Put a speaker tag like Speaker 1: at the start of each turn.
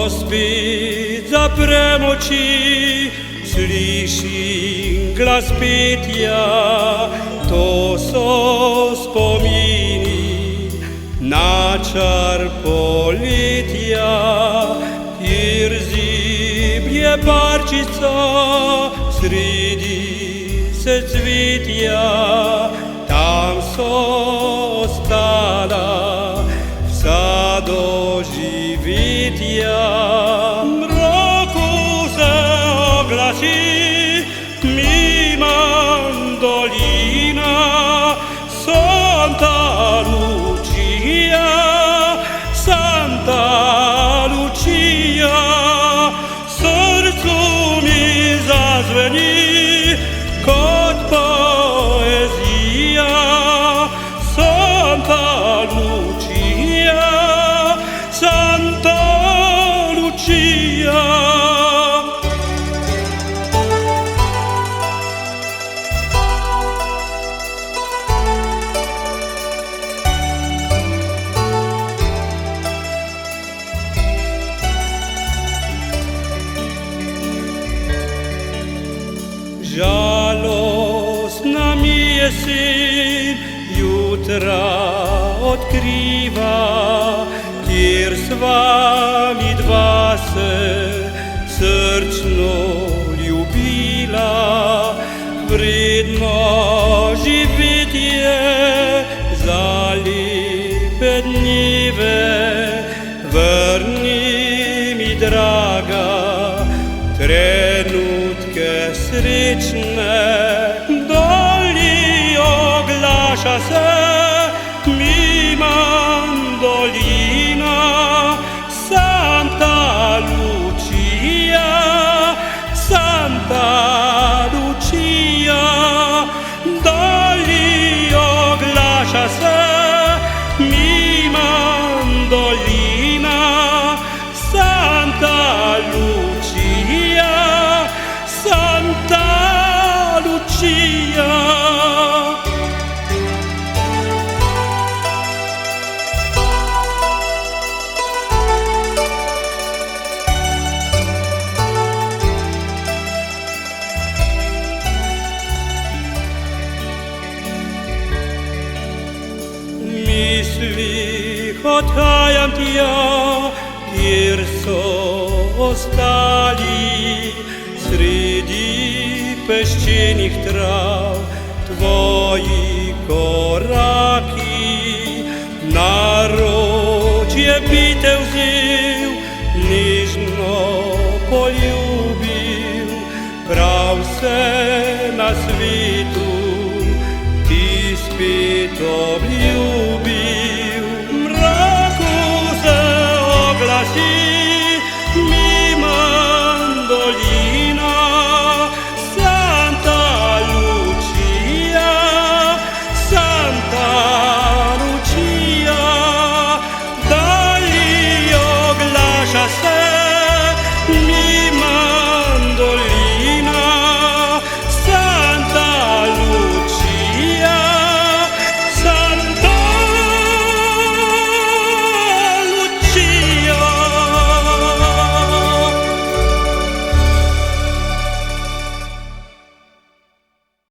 Speaker 1: spit zaprem oči, slyším glas pitja, to so spomini na čar politja. Kjer zibje parčica sredi se cvitja, tam so ostala vsa doživitja. Mraku se oglasi mimo dolina, Santa Lucia, Santa Lucia. Srcu mi zazveni kot poezija, Santa Lucia, Santa Lucia. Žalostna mi jesen jutra odkriva, kjer sva mi dva se srčno ljubila. Vredno živetje za lepe dneve, vrni mi, draga, trenutke srečne. Doli oglaša se mi mandolina, Santa Lucia, Santa Lucia. Doli oglaša se mi mandolina, Santa Lucia, Santa Lucia. Misli odhajam tja, kjer so ostali sredi peščenih trav tvoji koraki. Naročje bi te vzel, nežno poljubil, prav vse na svetu ti spet